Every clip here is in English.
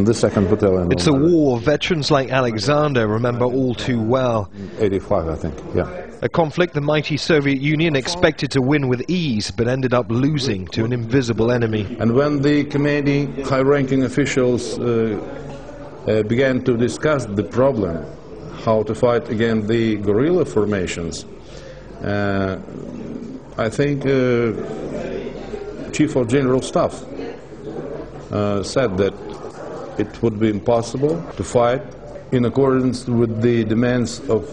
And the 2nd Battalion. It's a war veterans like Alexander remember all too well. 85, I think, yeah. A conflict the mighty Soviet Union expected to win with ease, but ended up losing to an invisible enemy. And when the commanding high-ranking officials began to discuss the problem, how to fight against the guerrilla formations, I think Chief of General Staff said that it would be impossible to fight in accordance with the demands of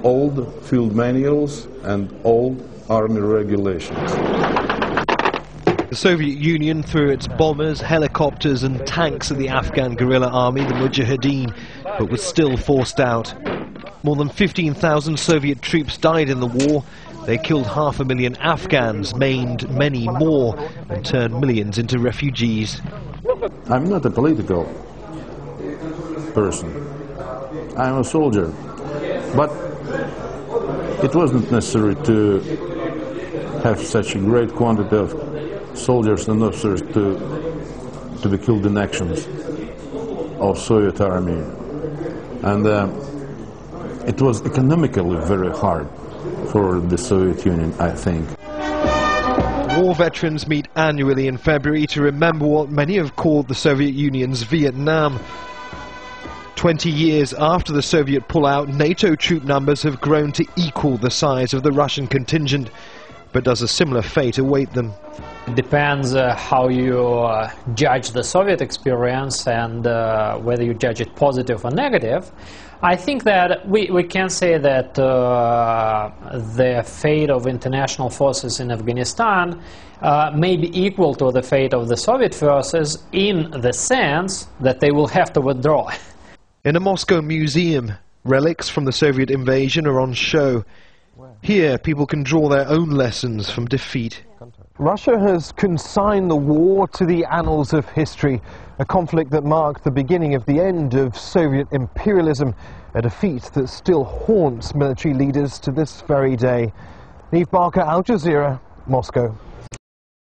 old field manuals and old army regulations. The Soviet Union threw its bombers, helicopters and tanks at the Afghan guerrilla army, the Mujahideen, but was still forced out. More than 15,000 Soviet troops died in the war. They killed 500,000 Afghans, maimed many more, and turned millions into refugees. I'm not a political person. I'm a soldier. But it wasn't necessary to have such a great quantity of soldiers and officers to be killed in actions of Soviet army. And it was economically very hard for the Soviet Union, I think. War veterans meet annually in February to remember what many have called the Soviet Union's Vietnam. 20 years after the Soviet pullout, NATO troop numbers have grown to equal the size of the Russian contingent. But does a similar fate await them? It depends how you judge the Soviet experience and whether you judge it positive or negative. I think that we can say that the fate of international forces in Afghanistan may be equal to the fate of the Soviet forces in the sense that they will have to withdraw. In a Moscow museum, relics from the Soviet invasion are on show. Here, people can draw their own lessons from defeat. Russia has consigned the war to the annals of history, a conflict that marked the beginning of the end of Soviet imperialism, a defeat that still haunts military leaders to this very day. Neave, Al Jazeera, Moscow.